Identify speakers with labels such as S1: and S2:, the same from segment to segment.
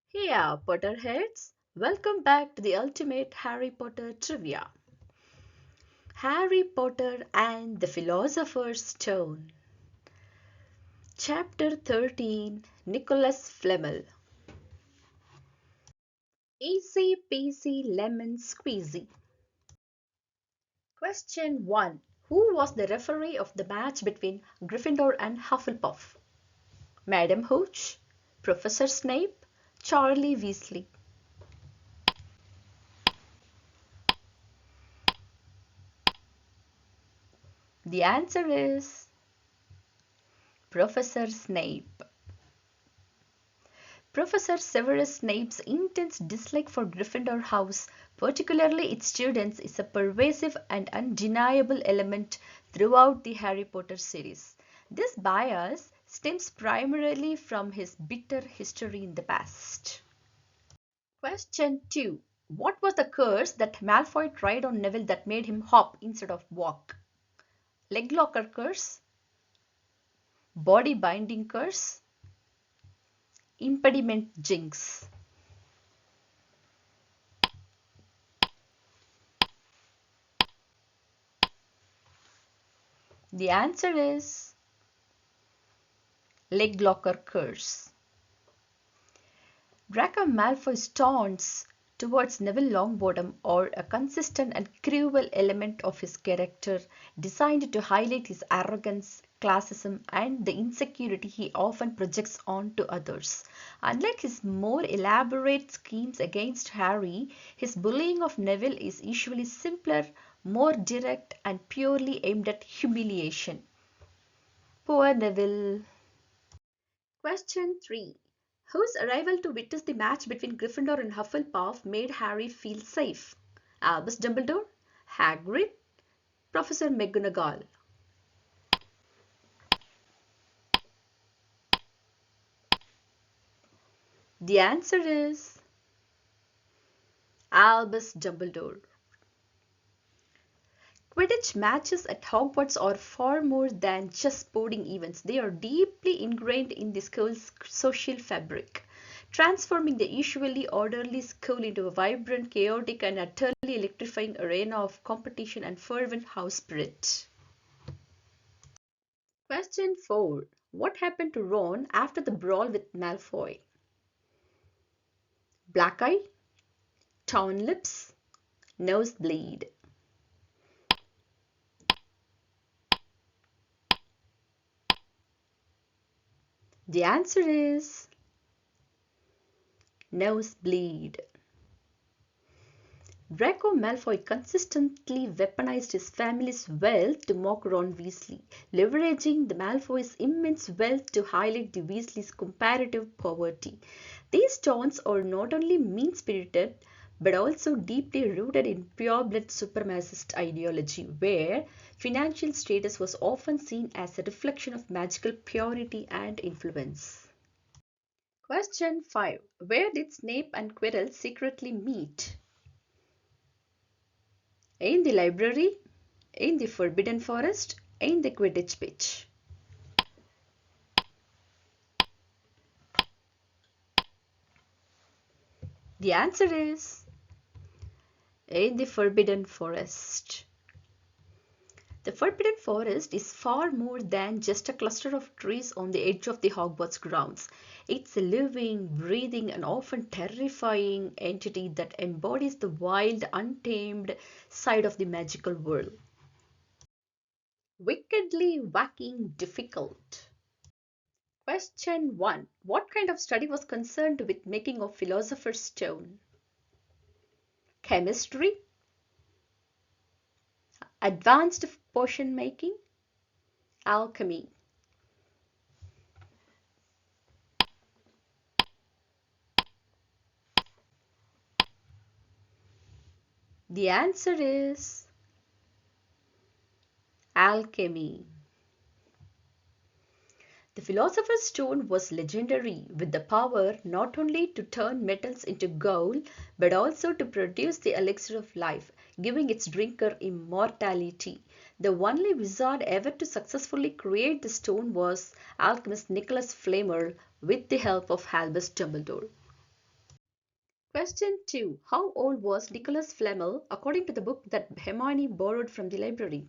S1: Hey, Potterheads! Welcome back to the ultimate Harry Potter trivia. Harry Potter and the Philosopher's Stone. Chapter 13 Nicolas Flamel. Easy peasy lemon squeezy. Question 1. Who was the referee of the match between Gryffindor and Hufflepuff? Madam Hooch, Professor Snape, Charlie Weasley. The answer is Professor Snape. Professor Severus Snape's intense dislike for Gryffindor House, particularly its students, is a pervasive and undeniable element throughout the Harry Potter series. This bias stems primarily from his bitter history in the past. Question 2. What was the curse that Malfoy tried on Neville that made him hop instead of walk? Leglocker curse? Body binding curse? Impediment jinx? The answer is Leglocker curse. Draco Malfoy's taunts towards Neville Longbottom are a consistent and cruel element of his character, designed to highlight his arrogance, classism, and the insecurity he often projects onto others. Unlike his more elaborate schemes against Harry, his bullying of Neville is usually simpler, more direct, and purely aimed at humiliation. Poor Neville. Question 3. Whose arrival to witness the match between Gryffindor and Hufflepuff made Harry feel safe? Albus Dumbledore, Hagrid, Professor McGonagall. The answer is Albus Dumbledore. Quidditch matches at Hogwarts are far more than just sporting events. They are deeply ingrained in the school's social fabric, transforming the usually orderly school into a vibrant, chaotic, and utterly electrifying arena of competition and fervent house spirit. Question 4. What happened to Ron after the brawl with Malfoy? Black eye, torn lips, nosebleed. The answer is nosebleed. Draco Malfoy consistently weaponized his family's wealth to mock Ron Weasley, leveraging the Malfoy's immense wealth to highlight the Weasleys' comparative poverty. These taunts are not only mean-spirited but also deeply rooted in pure-blood supremacist ideology, where financial status was often seen as a reflection of magical purity and influence. Question 5. Where did Snape and Quirrell secretly meet? In the library, in the Forbidden Forest, in the Quidditch pitch. The answer is in the Forbidden Forest. The Forbidden Forest is far more than just a cluster of trees on the edge of the Hogwarts grounds. It's a living, breathing, and often terrifying entity that embodies the wild, untamed side of the magical world. Wickedly whacking difficult. Question 1. What kind of study was concerned with making of Philosopher's Stone? Chemistry? Advanced potion making? Alchemy? The answer is alchemy. The Philosopher's Stone was legendary, with the power not only to turn metals into gold but also to produce the elixir of life, giving its drinker immortality. The only wizard ever to successfully create the stone was alchemist Nicolas Flamel with the help of Albus Dumbledore. Question 2. How old was Nicolas Flamel according to the book that Hermione borrowed from the library?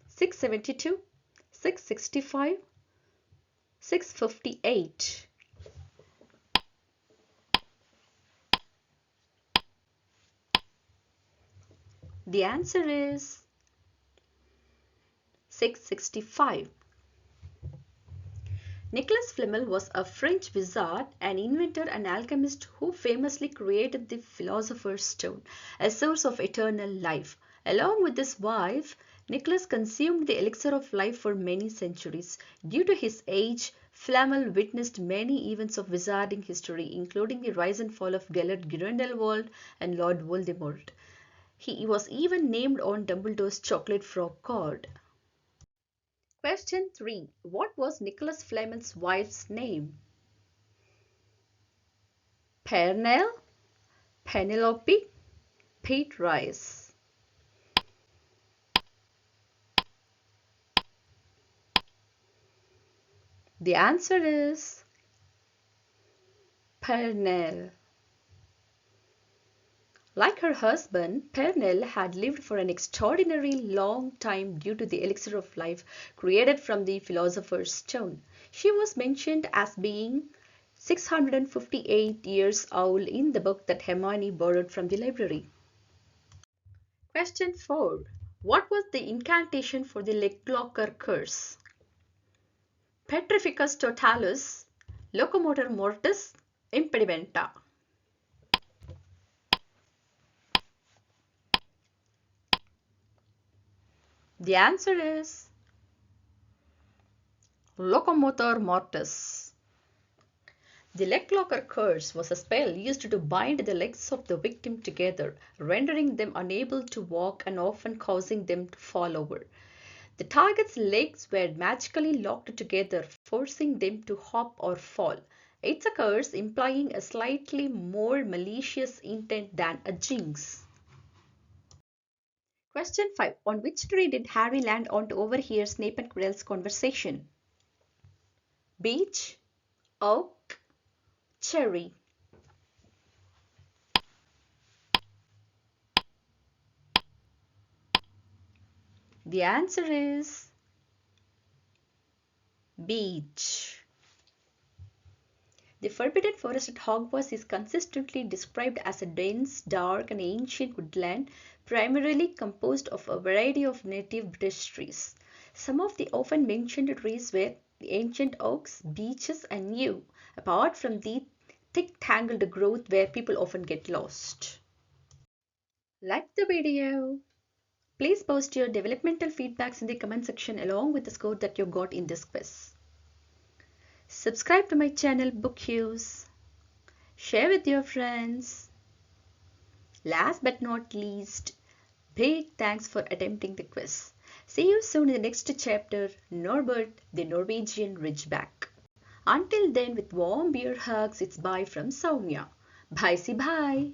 S1: 672, 665, 658. The answer is 665. Nicolas Flamel was a French wizard, an inventor and alchemist who famously created the Philosopher's Stone, a source of eternal life. Along with his wife, Nicolas consumed the elixir of life for many centuries. Due to his age, Flamel witnessed many events of wizarding history, including the rise and fall of Gellert Grindelwald and Lord Voldemort. He was even named on Dumbledore's chocolate frog card. Question 3. What was Nicholas Flamel's wife's name? Pernell, Penelope, Pete Rice. The answer is Pernell. Like her husband, Pernell had lived for an extraordinarily long time due to the elixir of life created from the Philosopher's Stone. She was mentioned as being 658 years old in the book that Hermione borrowed from the library. Question 4. What was the incantation for the Leglocker curse? Petrificus totalus, locomotor mortis, impedimenta. The answer is locomotor mortis. The leg locker curse was a spell used to bind the legs of the victim together, rendering them unable to walk and often causing them to fall over. The target's legs were magically locked together, forcing them to hop or fall. It's a curse implying a slightly more malicious intent than a jinx. Question 5. On which tree did Harry land on to overhear Snape and Quirrell's conversation? Beech, oak, cherry. The answer is beech. The Forbidden Forest at Hogwarts is consistently described as a dense, dark, and ancient woodland, primarily composed of a variety of native British trees. Some of the often mentioned trees were the ancient oaks, beeches, and yew, apart from the thick, tangled growth where people often get lost. Like the video. Please post your developmental feedbacks in the comment section along with the score that you got in this quiz. Subscribe to my channel Book Use. Share with your friends. Last but not least, big thanks for attempting the quiz. See you soon in the next chapter, Norbert the Norwegian Ridgeback. Until then, with warm beer hugs, it's bye from Soumya. Bye, see bye.